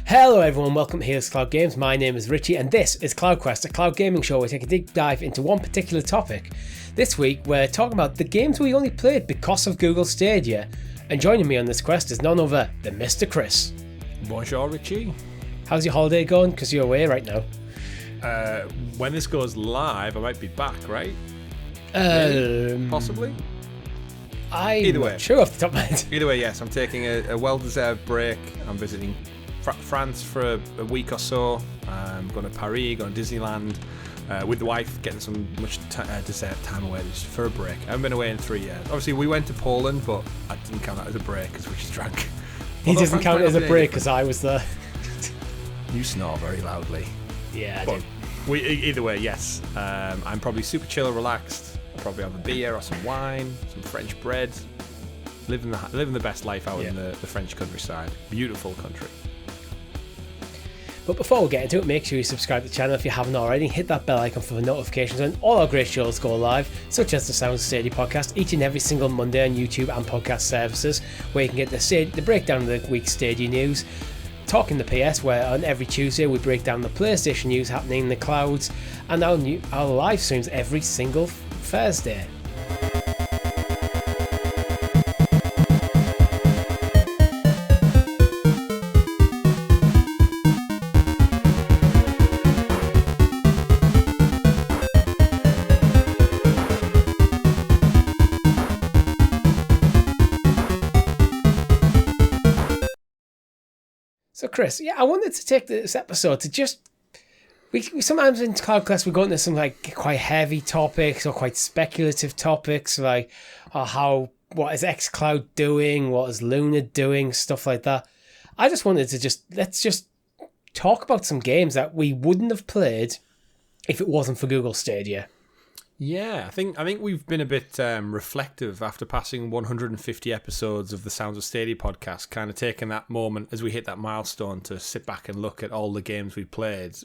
Hello everyone, welcome to Helix Cloud Games. My name is Richie and this is CloudQuest, a cloud gaming show where we take a deep dive into one particular topic. This week we're talking about the games we only played because of Google Stadia. And joining me on this quest is none other than Mr. Chris. Bonjour, Richie. How's your holiday going? Because you're away right now. When this goes live, I might be back, right? Possibly? I'm not sure off the top of my head. Either way, yes, I'm taking a well-deserved break. I'm visiting France for a week or so. I'm going to Paris, going to Disneyland with the wife, getting some much deserved time away just for a break. I haven't been away in 3 years. Obviously, we went to Poland, but I didn't count that as a break because we just drank. He doesn't count it as a break because I was there. You snore very loudly. Yeah, I do. Either way, yes. I'm probably super chill and relaxed. I'll probably have a beer or some wine, some French bread. Living the best life out in the French countryside. Beautiful country. But before we get into it, make sure you subscribe to the channel if you haven't already. Hit that bell icon for the notifications when all our great shows go live, such as the Sounds of Stadia podcast, each and every single Monday on YouTube and podcast services, where you can get the breakdown of the week's Stadia news. Talking the PS, where on every Tuesday we break down the PlayStation news happening in the clouds, and our live streams every single Thursday. So Chris, I wanted to take this episode to just... We sometimes in CloudQuest we go into some like quite heavy topics or quite speculative topics, like what is xCloud doing, what is Luna doing, stuff like that. I just wanted to let's just talk about some games that we wouldn't have played if it wasn't for Google Stadia. Yeah, I think we've been a bit reflective after passing 150 episodes of the Sounds of Stadia podcast, kind of taking that moment as we hit that milestone to sit back and look at all the games we played.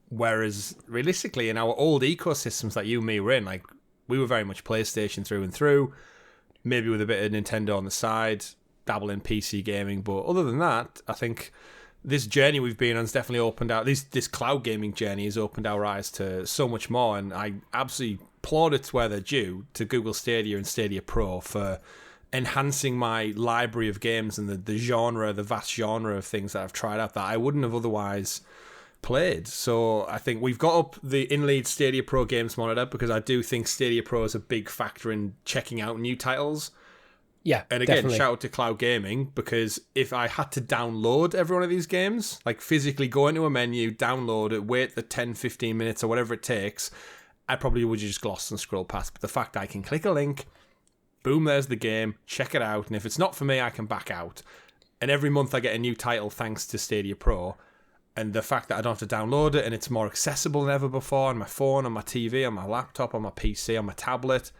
Whereas, realistically, in our old ecosystems that you and me were in, like, we were very much PlayStation through and through, maybe with a bit of Nintendo on the side, dabble in PC gaming, but other than that, I think this journey we've been on has definitely opened out, this cloud gaming journey has opened our eyes to so much more, and I absolutely plaudits where they're due to Google Stadia and Stadia Pro for enhancing my library of games and the vast genre of things that I've tried out that I wouldn't have otherwise played. So I think we've got up the in-lead Stadia Pro games monitor because I do think Stadia Pro is a big factor in checking out new titles. Yeah, and again, definitely. Shout out to Cloud Gaming, because if I had to download every one of these games, like physically go into a menu, download it, wait the 10-15 minutes or whatever it takes, I probably would just gloss and scroll past. But the fact that I can click a link, boom, there's the game, check it out, and if it's not for me, I can back out. And every month I get a new title thanks to Stadia Pro. And the fact that I don't have to download it and it's more accessible than ever before on my phone, on my TV, on my laptop, on my PC, on my tablet.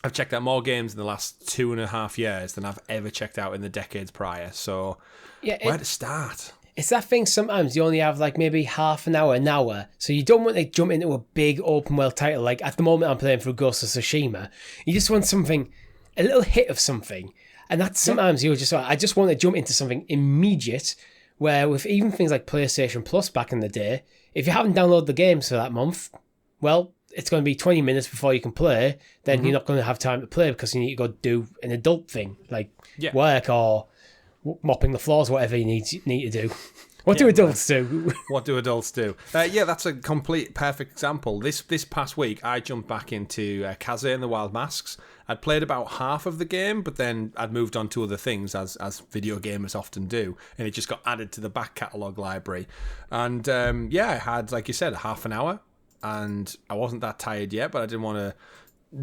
I've checked out more games in the last 2.5 years than I've ever checked out in the decades prior. So where to start? It's that thing sometimes you only have like maybe half an hour. So you don't want to jump into a big open world title. Like at the moment I'm playing through Ghost of Tsushima. You just want something, a little hit of something. And that's sometimes you're just like, I just want to jump into something immediate. Where with even things like PlayStation Plus back in the day, if you haven't downloaded the games for that month, well, it's going to be 20 minutes before you can play. Then you're not going to have time to play because you need to go do an adult thing like work or mopping the floors, whatever you need to do. What do adults do? What do adults do? That's a complete perfect example. This past week, I jumped back into Kaze and the Wild Masks. I'd played about half of the game, but then I'd moved on to other things, as video gamers often do, and it just got added to the back catalogue library. And I had, like you said, half an hour, and I wasn't that tired yet, but I didn't want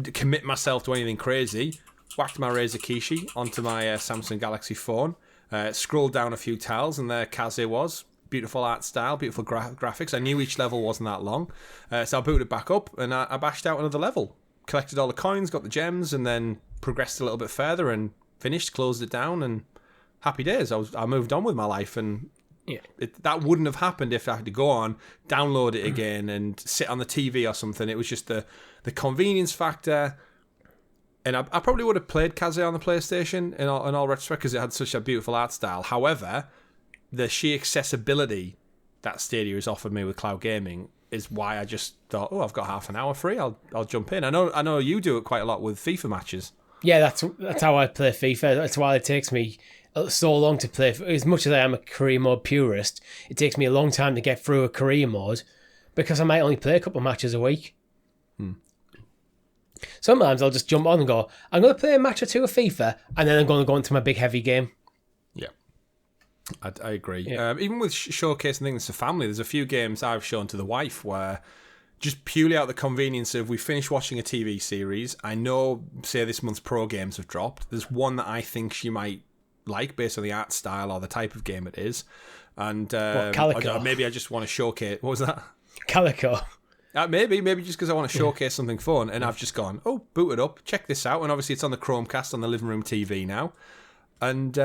to commit myself to anything crazy. Whacked my Razer Kishi onto my Samsung Galaxy phone. Scrolled down a few tiles, and there Kaze was. Beautiful art style, beautiful graphics. I knew each level wasn't that long. So I booted it back up, and I bashed out another level. Collected all the coins, got the gems, and then progressed a little bit further and finished, closed it down, and happy days. I moved on with my life, and that wouldn't have happened if I had to go on, download it again, and sit on the TV or something. It was just the convenience factor. And I probably would have played Kaze on the PlayStation in all retrospect because it had such a beautiful art style. However, the sheer accessibility that Stadia has offered me with cloud gaming is why I just thought, I've got half an hour free. I'll jump in. I know you do it quite a lot with FIFA matches. Yeah, that's how I play FIFA. That's why it takes me so long to play. As much as I am a career mode purist, it takes me a long time to get through a career mode because I might only play a couple of matches a week. Sometimes I'll just jump on and go, I'm going to play a match or two of FIFA, and then I'm going to go into my big heavy game. Yeah, I agree. Yeah. Even with showcasing things to family, there's a few games I've shown to the wife where just purely out of the convenience of we finished watching a TV series, I know, say, this month's pro games have dropped. There's one that I think she might like based on the art style or the type of game it is. And Calico? Maybe I just want to showcase... What was that? Calico. Maybe just because I want to showcase something fun, and I've just gone, boot it up, check this out, and obviously it's on the Chromecast on the living room TV now, and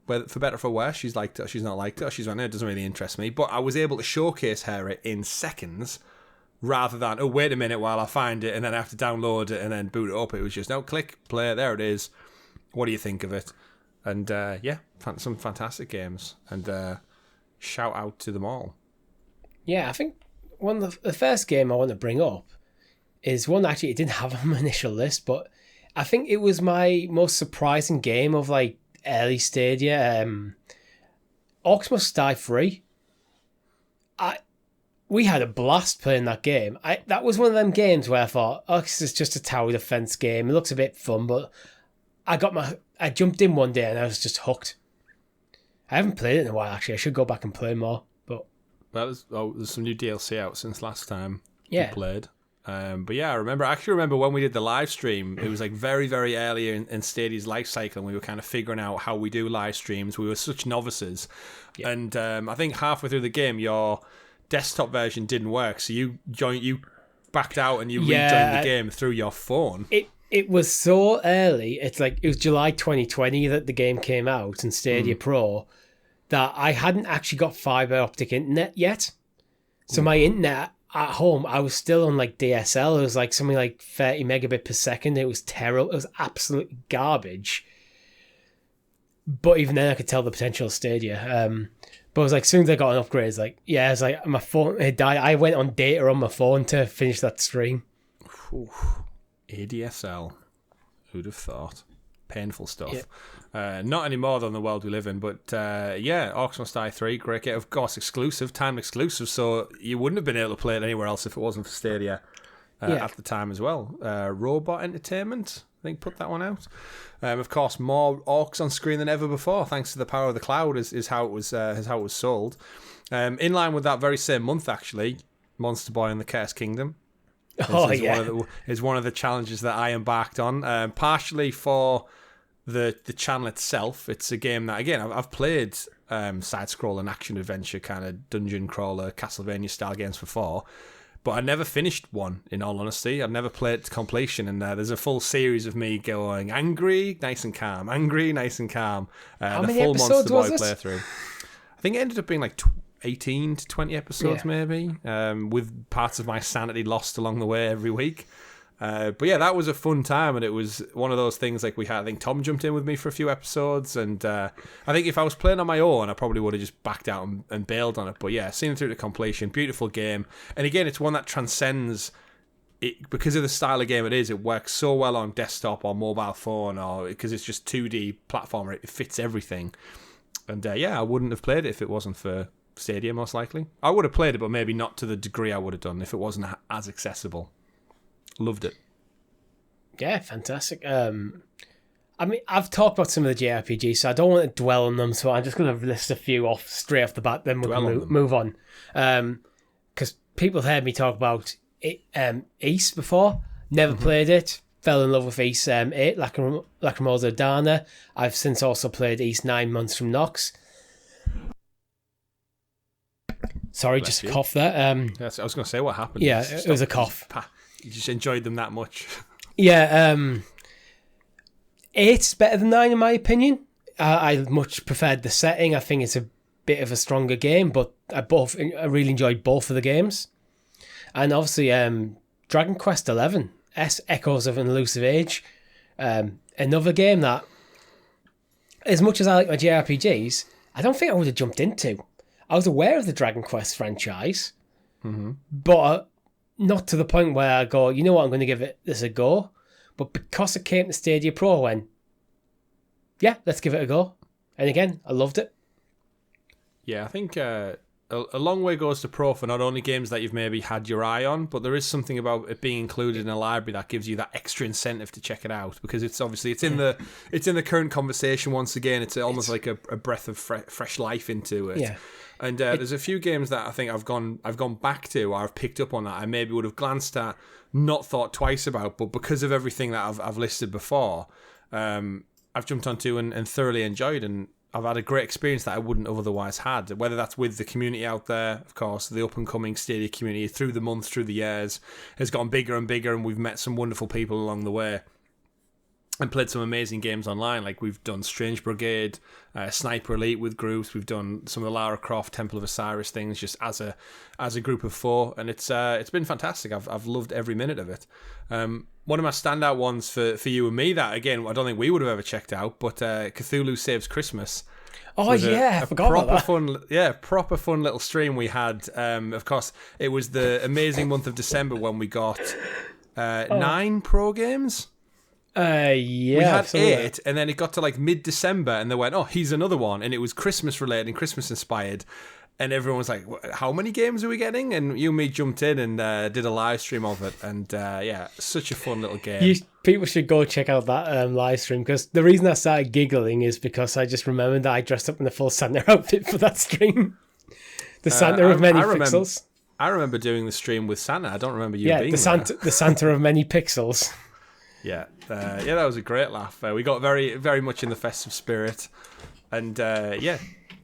whether for better or for worse, she's liked it or she's not liked it, or she's went, it doesn't really interest me, but I was able to showcase her it in seconds, rather than, wait a minute while I find it, and then I have to download it and then boot it up. It was just, click, play, there it is, what do you think of it? And some fantastic games, and shout out to them all. Yeah, I think one of the first game I want to bring up is one actually it didn't have on my initial list, but I think it was my most surprising game of like early Stadia. Orcs Must Die 3. We had a blast playing that game. That was one of them games where I thought, this is just a tower defense game. It looks a bit fun, but I jumped in one day and I was just hooked. I haven't played it in a while actually. I should go back and play more. Well, there's some new DLC out since last time we played. But yeah, I actually remember when we did the live stream, it was like very, very early in Stadia's life cycle, and we were kind of figuring out how we do live streams. We were such novices. Yeah. And I think halfway through the game, your desktop version didn't work, so you backed out and you rejoined the game through your phone. It was so early. It's like it was July 2020 that the game came out in Stadia Pro, that I hadn't actually got fibre optic internet yet. So my internet at home, I was still on like DSL. It was like something like 30 megabit per second. It was terrible. It was absolute garbage. But even then I could tell the potential of Stadia. But it was like, as soon as I got an upgrade, it's like, it's like my phone had died. I went on data on my phone to finish that stream. ADSL. Who'd have thought? Painful stuff. Yeah. Not anymore than the world we live in, but Orcs Must Die 3, great game. Of course, time exclusive, so you wouldn't have been able to play it anywhere else if it wasn't for Stadia at the time as well. Robot Entertainment, I think, put that one out. Of course, more orcs on screen than ever before, thanks to the power of the cloud, is how it was sold. In line with that very same month, actually, Monster Boy and the Cursed Kingdom. Is one of the challenges that I embarked on, partially for the channel itself. It's a game that, again, I've played side-scrolling action-adventure kind of dungeon crawler, Castlevania-style games before, but I never finished one, in all honesty. I've never played it to completion, and there's a full series of me going angry, nice and calm, angry, nice and calm. How the many full episodes Monster Boy was it? playthrough. I think it ended up being like 18 to 20 episodes maybe, with parts of my sanity lost along the way every week. But yeah, that was a fun time, and it was one of those things like we had. I think Tom jumped in with me for a few episodes, and I think if I was playing on my own, I probably would have just backed out and bailed on it. But yeah, seeing it through to completion, beautiful game. And again, it's one that transcends it because of the style of game it is. It works so well on desktop or mobile phone, or because it's just 2D platformer. It fits everything. And I wouldn't have played it if it wasn't for Stadia, most likely. I would have played it, but maybe not to the degree I would have done if it wasn't as accessible. Loved it. Yeah, fantastic. I mean, I've talked about some of the JRPGs, so I don't want to dwell on them, so I'm just going to list a few off straight off the bat, then we'll move on. Because people heard me talk about Ys before, never played it, fell in love with Ys 8, Lacrimosa Dana. I've since also played Ys 9 Months from Nox. Sorry, Bless just a you. cough there. Yes, I was going to say, what happened? Yeah, it was a cough. You just enjoyed them that much. Yeah, 8's better than 9 in my opinion. I much preferred the setting. I think it's a bit of a stronger game, but I really enjoyed both of the games. And obviously, Dragon Quest XI, Echoes of an Elusive Age, another game that, as much as I like my JRPGs, I don't think I would have jumped into. I was aware of the Dragon Quest franchise, but not to the point where I go, you know what, I'm going to give this a go. But because it came to Stadia Pro, I went, yeah, let's give it a go. And again, I loved it. Yeah, I think a long way goes to Pro for not only games that you've maybe had your eye on, but there is something about it being included in a library that gives you that extra incentive to check it out, because it's in the current conversation once again. It's almost like a breath of fresh life into it. Yeah. And there's a few games that I think I've gone back to, or I've picked up on that I maybe would have glanced at, not thought twice about, but because of everything that I've listed before, I've jumped onto and thoroughly enjoyed, and I've had a great experience that I wouldn't have otherwise had, whether that's with the community out there. Of course, the up-and-coming Stadia community through the months, through the years, has gotten bigger and bigger, and we've met some wonderful people along the way and played some amazing games online. Like, we've done Strange Brigade, Sniper Elite with groups. We've done some of the Lara Croft, Temple of Osiris things just as a group of 4, and it's been fantastic. I've loved every minute of it. One of my standout ones for you and me that, again, I don't think we would have ever checked out, but Cthulhu Saves Christmas. Oh, yeah, I forgot about that. Proper fun little stream we had. Of course, it was the amazing month of December when we got 9 pro games. Yeah. We had 8, and then it got to like mid-December, and they went, oh, here's another one, and it was Christmas related and Christmas inspired. And everyone was like, how many games are we getting? And you and me jumped in and did a live stream of it. And such a fun little game. People should go check out that live stream, because the reason I started giggling is because I just remembered that I dressed up in the full Santa outfit for that stream. The Santa of many pixels. I remember doing the stream with Santa. I don't remember you being the Santa of many pixels. Yeah, that was a great laugh. We got very, very much in the festive spirit. And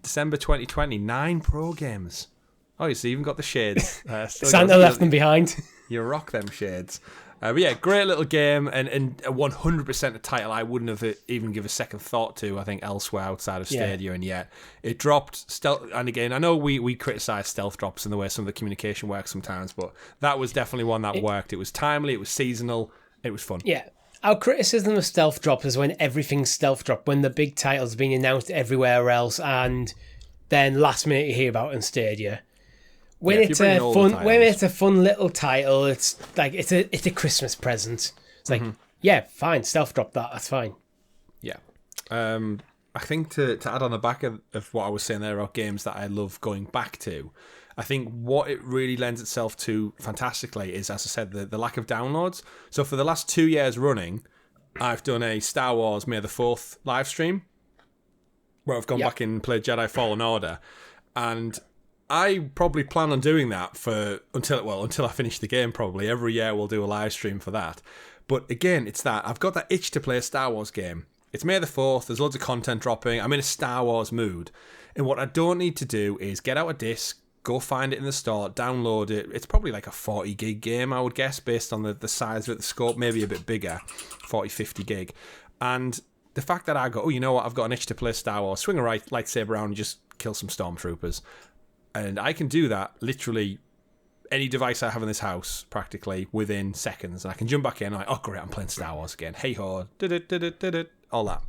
December 2020, 9 pro games. Oh, you see, even got the shades. Santa left them behind. You rock them shades. But yeah, great little game, and 100% a title I wouldn't have even give a second thought to, I think, elsewhere outside of Stadia, and yet it dropped stealth. And again, I know we criticise stealth drops and the way some of the communication works sometimes, but that was definitely one that worked. It was timely, it was seasonal, it was fun. Yeah. Our criticism of stealth drop is when everything's stealth drop, when the big title's been announced everywhere else, and then last minute you hear about it in Stadia. When it's a fun little title, it's like it's a Christmas present. It's like, yeah, fine, stealth drop that. That's fine. Yeah. I think to add on the back of what I was saying there about games that I love going back to, I think what it really lends itself to fantastically is, as I said, the lack of downloads. So for the last 2 years running, I've done a Star Wars May the 4th live stream where I've gone back and played Jedi Fallen Order, and I probably plan on doing that until I finish the game. Probably every year we'll do a live stream for that. But again, it's that I've got that itch to play a Star Wars game. It's May the 4th, there's loads of content dropping, I'm in a Star Wars mood, and what I don't need to do is get out a disc, go find it in the store, download it. It's probably like a 40 gig game, I would guess, based on the size of it, the scope, maybe a bit bigger, 40, 50 gig. And the fact that I go, oh, you know what, I've got an itch to play Star Wars, swing a lightsaber around and just kill some stormtroopers. And I can do that literally any device I have in this house, practically within seconds. And I can jump back in and oh great, I'm playing Star Wars again. Hey ho, all that.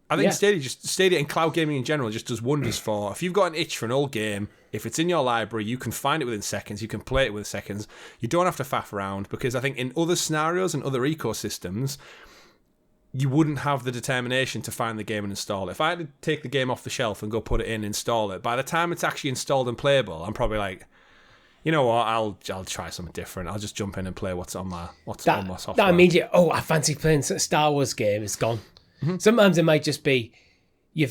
I think Stadia and cloud gaming in general just does wonders for, if you've got an itch for an old game, if it's in your library, you can find it within seconds, you can play it within seconds. You don't have to faff around, because I think in other scenarios and other ecosystems, you wouldn't have the determination to find the game and install it. If I had to take the game off the shelf and go put it in, install it, by the time it's actually installed and playable, I'm probably like, you know what, I'll try something different. I'll just jump in and play what's on my software. That immediate, I fancy playing a Star Wars game, it's gone. Mm-hmm. Sometimes it might just be, you're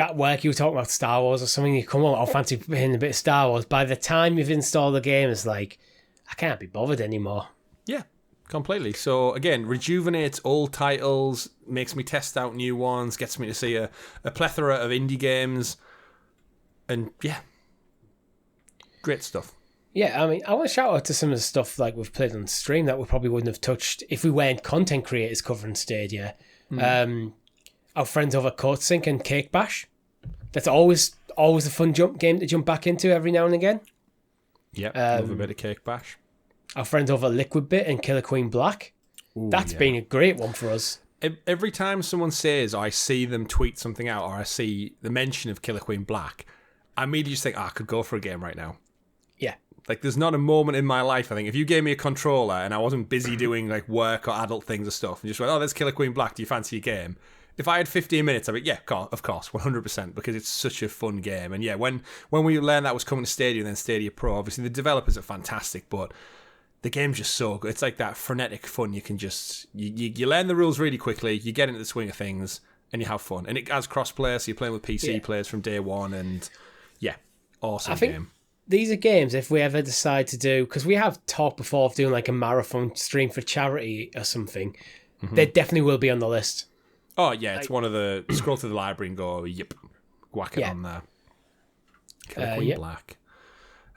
at work, you were talking about Star Wars or something, you come on, I fancy playing a bit of Star Wars. By the time you've installed the game, it's like, I can't be bothered anymore. Yeah. Completely. So again, rejuvenates old titles, makes me test out new ones, gets me to see a plethora of indie games, and yeah, great stuff. Yeah, I mean, I want to shout out to some of the stuff like we've played on stream that we probably wouldn't have touched if we weren't content creators covering Stadia. Our friends over Coatsink and Cake Bash. That's always a fun game to jump back into every now and again. Yeah, love a bit of Cake Bash. Our friends over Liquid Bit and Killer Queen Black. Ooh, that's been a great one for us. every time someone says, or I see them tweet something out, or I see the mention of Killer Queen Black, I immediately just think, I could go for a game right now. Yeah. Like, there's not a moment in my life, I think, if you gave me a controller and I wasn't busy doing, like, work or adult things or stuff, and just went, there's Killer Queen Black, do you fancy a game? If I had 15 minutes, I'd be, yeah, of course, 100%, because it's such a fun game. And yeah, when we learned that was coming to Stadia and then Stadia Pro, obviously the developers are fantastic, but the game's just so good. It's like that frenetic fun. You can just, you learn the rules really quickly, you get into the swing of things, and you have fun. And it has cross-play, so you're playing with PC players from day one, and yeah, awesome game. These are games, if we ever decide to do, because we have talked before of doing like a marathon stream for charity or something, they definitely will be on the list. Oh, yeah, it's one of the... Scroll through the library and go, yep, whack it on there. Killer Queen Black.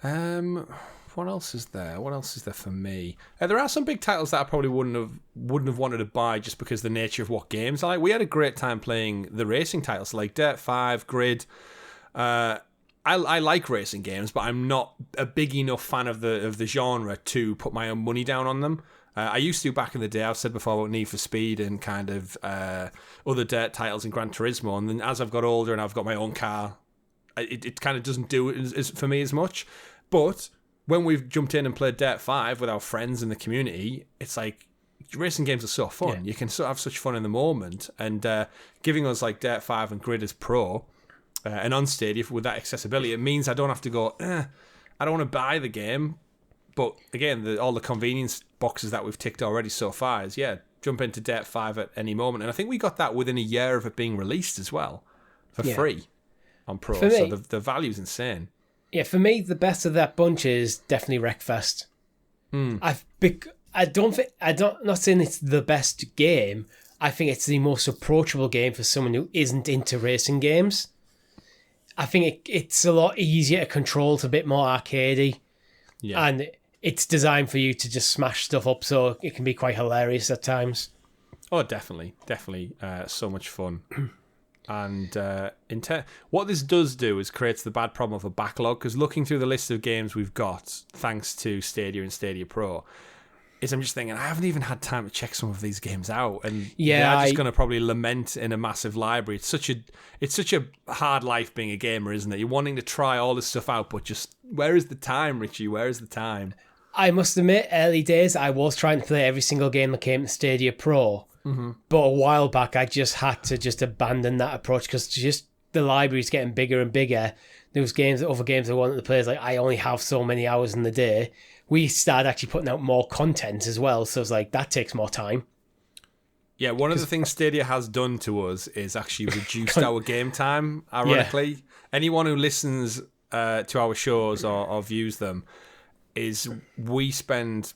What else is there? What else is there for me? There are some big titles that I probably wouldn't have wanted to buy just because of the nature of what games I like. We had a great time playing the racing titles like Dirt 5, Grid. I like racing games, but I'm not a big enough fan of the genre to put my own money down on them. I used to back in the day. I've said before about Need for Speed and kind of other dirt titles in Gran Turismo. And then as I've got older and I've got my own car, it kind of doesn't do it for me as much. But when we've jumped in and played Dirt 5 with our friends in the community, it's like racing games are so fun. Yeah. You can have such fun in the moment. And giving us like Dirt 5 and Grid as Pro and on Stadia with that accessibility, it means I don't have to go, I don't want to buy the game. But again, all the convenience boxes that we've ticked already so far is, jump into Dirt 5 at any moment. And I think we got that within a year of it being released as well, for free on Pro. For me, so the value's insane. Yeah, for me, the best of that bunch is definitely Wreckfest. I'm not saying it's the best game. I think it's the most approachable game for someone who isn't into racing games. I think it's a lot easier to control. It's a bit more arcadey. Yeah. And it's designed for you to just smash stuff up, so it can be quite hilarious at times. Oh, definitely. So much fun. And what this does do is creates the bad problem of a backlog, because looking through the list of games we've got, thanks to Stadia and Stadia Pro, is I'm just thinking, I haven't even had time to check some of these games out. And they're just going to probably lament in a massive library. It's such a hard life being a gamer, isn't it? You're wanting to try all this stuff out, but just, where is the time, Richie? Where is the time? I must admit, early days, I was trying to play every single game that came to Stadia Pro. Mm-hmm. But a while back, I just had to abandon that approach because just the library's getting bigger and bigger. There was other games I wanted to play. Like, I only have so many hours in the day. We started actually putting out more content as well. So it's like, that takes more time. Yeah, one of the things Stadia has done to us is actually reduced our game time, ironically. Yeah. Anyone who listens to our shows or views them, is we spend,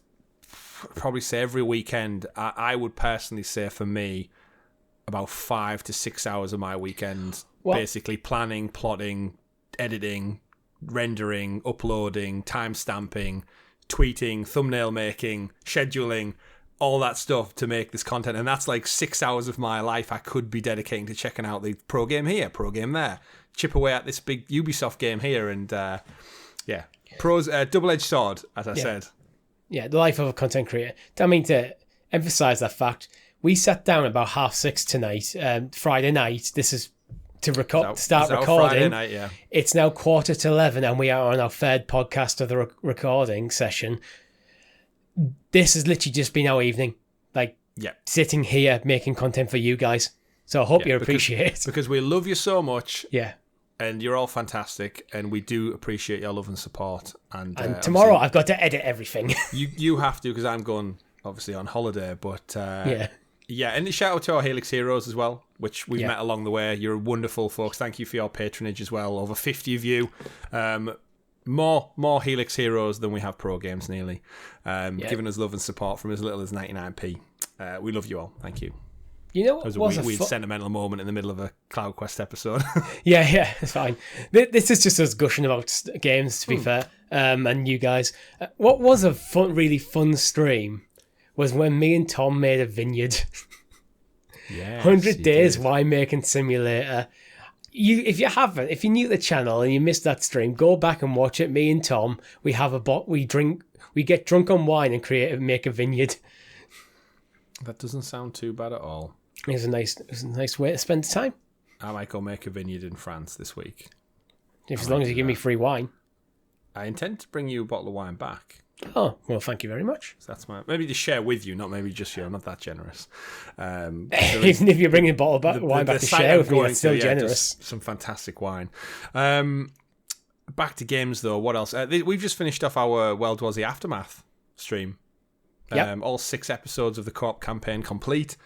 probably say every weekend, I would personally say for me, about 5 to 6 hours of my weekend, basically planning, plotting, editing, rendering, uploading, timestamping, tweeting, thumbnail making, scheduling, all that stuff to make this content. And that's like 6 hours of my life I could be dedicating to checking out the pro game here, pro game there, chip away at this big Ubisoft game here. And pros, double-edged sword, as I said. Yeah, the life of a content creator. I mean, to emphasize that fact, we sat down about 6:30 tonight, Friday night. This is to start recording. Friday night, yeah. It's now 11:15, and we are on our third podcast of the recording session. This has literally just been our evening, sitting here making content for you guys. So I hope you appreciate it. Because we love you so much. Yeah. And you're all fantastic, and we do appreciate your love and support. And tomorrow I've got to edit everything. you have to, because I'm going, obviously, on holiday. But and a shout out to our Helix Heroes as well, which we've met along the way. You're wonderful folks. Thank you for your patronage as well. Over 50 of you. More Helix Heroes than we have pro games, nearly. Giving us love and support from as little as 99p. We love you all. Thank you. You know what was a weird sentimental moment in the middle of a CloudQuest episode. yeah, it's fine. This is just us gushing about games, to be fair, and you guys. What was a really fun stream was when me and Tom made a vineyard. Yes, 100 Days Winemaking Simulator. If you're new to the channel and you missed that stream, go back and watch it. Me and Tom, we get drunk on wine and make a vineyard. That doesn't sound too bad at all. It was a nice way to spend the time. I might go make a vineyard in France this week. As long as you give me free wine. I intend to bring you a bottle of wine back. Oh, well, thank you very much. So that's maybe to share with you, not maybe just you. I'm not that generous. Even if you're bringing a bottle of wine back to share with me, it's still generous. Some fantastic wine. Back to games, though. What else? We've just finished off our World War Z Aftermath stream. All 6 episodes of the co-op campaign complete.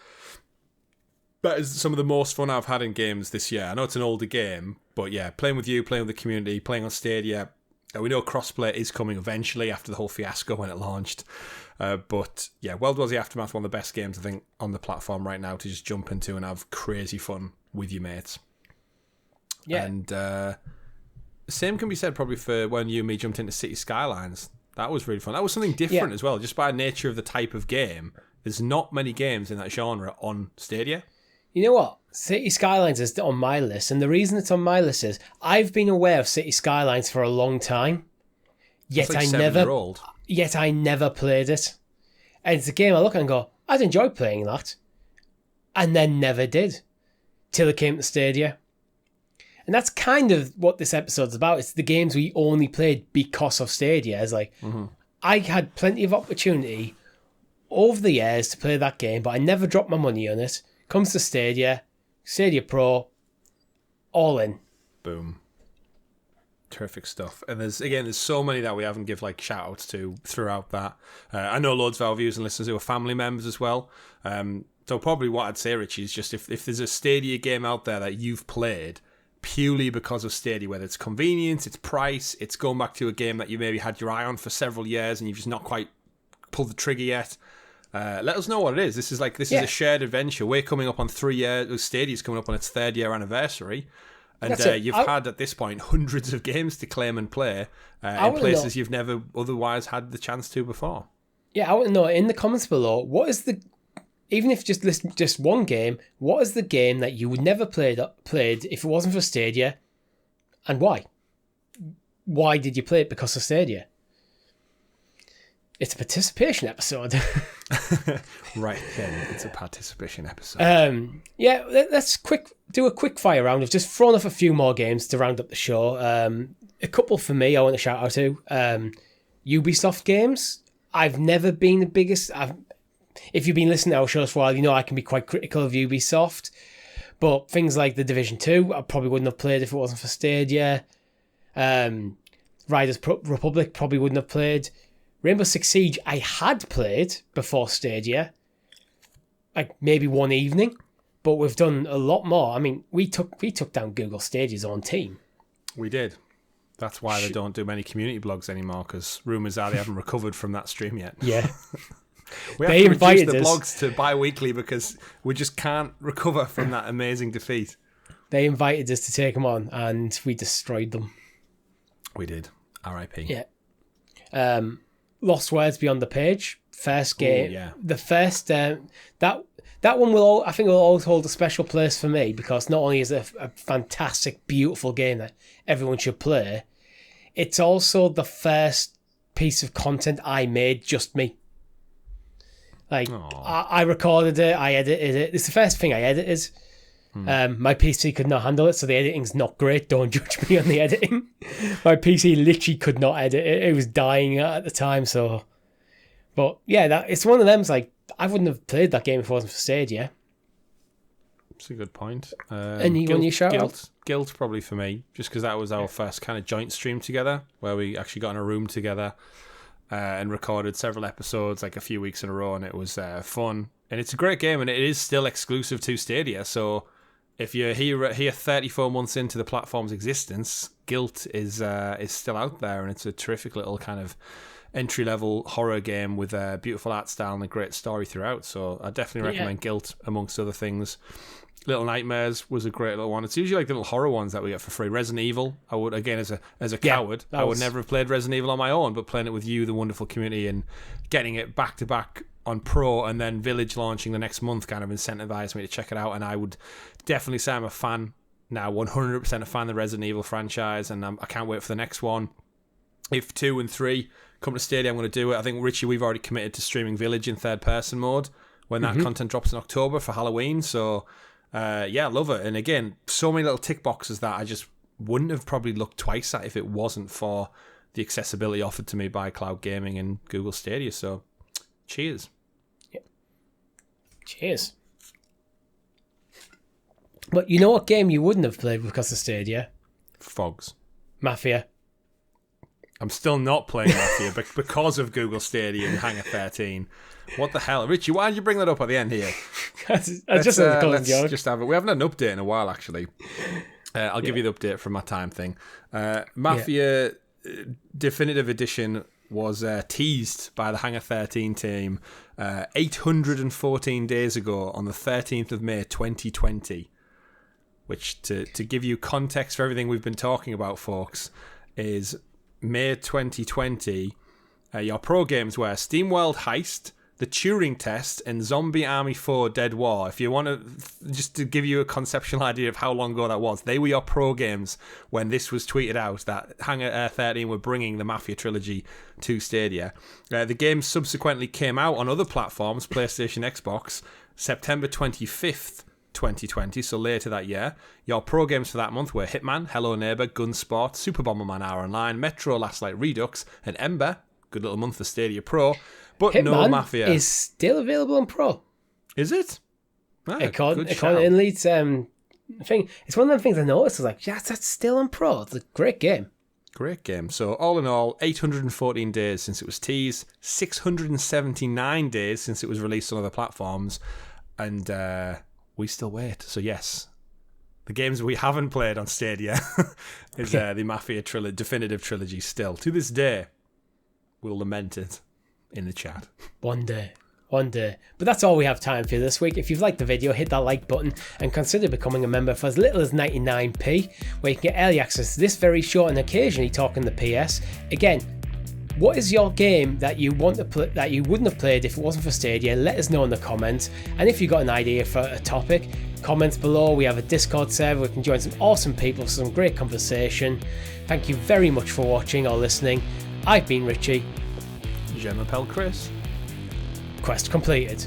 That is some of the most fun I've had in games this year. I know it's an older game, but yeah, playing with you, playing with the community, playing on Stadia. We know crossplay is coming eventually after the whole fiasco when it launched. But yeah, World War Z Aftermath, one of the best games I think on the platform right now to just jump into and have crazy fun with your mates. Yeah. And same can be said probably for when you and me jumped into City Skylines. That was really fun. That was something different as well, just by nature of the type of game. There's not many games in that genre on Stadia. You know what? City Skylines is on my list, and the reason it's on my list is I've been aware of City Skylines for a long time, yet like I never played it. And it's a game I look at and go, I'd enjoy playing that, and then never did, till it came to Stadia. And that's kind of what this episode's about. It's the games we only played because of Stadia. It's like, I had plenty of opportunity over the years to play that game, but I never dropped my money on it. Comes to Stadia Pro, all in. Boom. Terrific stuff. And there's so many that we haven't give like shout outs to throughout that. I know loads of our viewers and listeners who are family members as well. So probably what I'd say, Richie, is just if there's a Stadia game out there that you've played purely because of Stadia, whether it's convenience, it's price, it's going back to a game that you maybe had your eye on for several years and you've just not quite pulled the trigger yet. Let us know what it is. This is a shared adventure. We're coming up on 3 years. Stadia's coming up on its 3rd year anniversary. And you've had, at this point, hundreds of games to claim and play in places you've never otherwise had the chance to before. Yeah, I want to know in the comments below, what is even if just one game, what is the game that you would never played if it wasn't for Stadia, and why? Why did you play it because of Stadia? It's a participation episode. Right, Ken, it's a participation episode. Let's do a quick fire round. We've just thrown off a few more games to round up the show. A couple for me I want to shout out to. Ubisoft games. I've never been the biggest... If you've been listening to our shows for a while, you know I can be quite critical of Ubisoft. But things like The Division 2, I probably wouldn't have played if it wasn't for Stadia. Riders Republic, probably wouldn't have played. Rainbow Six Siege, I had played before Stadia, like maybe one evening, but we've done a lot more. I mean, we took down Google Stadia's own team. We did. That's why they don't do many community blogs anymore, because rumours are they haven't recovered from that stream yet. Yeah. We have to reduce the blogs to bi-weekly because we just can't recover from that amazing defeat. They invited us to take them on, and we destroyed them. We did. R.I.P. Yeah. Lost Words Beyond the Page, first game. Ooh, yeah. The first that one will always hold a special place for me, because not only is it a fantastic, beautiful game that everyone should play, it's also the first piece of content I made just me. Like, I recorded it, I edited it. It's the first thing I edited. My PC could not handle it, so the editing's not great. Don't judge me on the editing. My PC literally could not edit it. It was dying at the time, so... But, yeah, it's one of them. Like, I wouldn't have played that game if it wasn't for Stadia. That's a good point. Anyone you shout out? Guilt, probably for me, just because that was our first kind of joint stream together, where we actually got in a room together and recorded several episodes, like a few weeks in a row, and it was fun. And it's a great game, and it is still exclusive to Stadia, so... If you're here 34 months into the platform's existence, Guilt is still out there, and it's a terrific little kind of entry-level horror game with a beautiful art style and a great story throughout. So I definitely recommend Guilt, amongst other things. Little Nightmares was a great little one. It's usually like the little horror ones that we get for free. Resident Evil, I would, again, as a coward, I would never have played Resident Evil on my own, but playing it with you, the wonderful community, and getting it back-to-back on Pro, and then Village launching the next month kind of incentivized me to check it out. And I would definitely say I'm a fan now, 100% a fan of the Resident Evil franchise, and I can't wait for the next one. If 2 and 3 come to Stadia, I'm going to do it. I think, Richie, we've already committed to streaming Village in third-person mode, when that content drops in October for Halloween. So, yeah, love it. And again, so many little tick boxes that I just wouldn't have probably looked twice at if it wasn't for the accessibility offered to me by cloud gaming and Google Stadia. So, cheers. Yeah. Cheers. But you know what game you wouldn't have played because of Stadia? Fogs. Mafia. I'm still not playing Mafia because of Google Stadia and Hangar 13. What the hell? Richie, why did you bring that up at the end here? let's just have it. We haven't had an update in a while, actually. I'll give you the update from my time thing. Mafia Definitive Edition was teased by the Hangar 13 team 814 days ago on the 13th of May 2020. Which, to give you context for everything we've been talking about, folks, is May 2020. Your pro games were SteamWorld Heist, The Turing Test, and Zombie Army 4 Dead War. If you want to, just to give you a conceptual idea of how long ago that was, they were your pro games when this was tweeted out that Hangar 13 were bringing the Mafia trilogy to Stadia. The game subsequently came out on other platforms, PlayStation, Xbox, September 25th, 2020, so later that year. Your pro games for that month were Hitman, Hello Neighbor, Gunsport, Super Bomberman Hour Online, Metro Last Light Redux, and Ember. Good little month for Stadia Pro, but Hitman no Mafia. Is still available on Pro. Is it? According to Leeds thing, it's one of them things I noticed. I was like, yeah, that's still on Pro. It's a great game. Great game. So all in all, 814 days since it was teased, 679 days since it was released on other platforms, and we still wait. So yes, the games we haven't played on Stadia is the Mafia Definitive Trilogy still. To this day, we'll lament it in the chat. One day. But that's all we have time for this week. If you've liked the video, hit that like button and consider becoming a member for as little as 99p, where you can get early access to this very show and occasionally talking the PS. Again, what is your game that you want to play that you wouldn't have played if it wasn't for Stadia? Let us know in the comments. And if you've got an idea for a topic, comments below. We have a Discord server. We can join some awesome people for some great conversation. Thank you very much for watching or listening. I've been Richie. Je m'appelle Chris. Quest completed.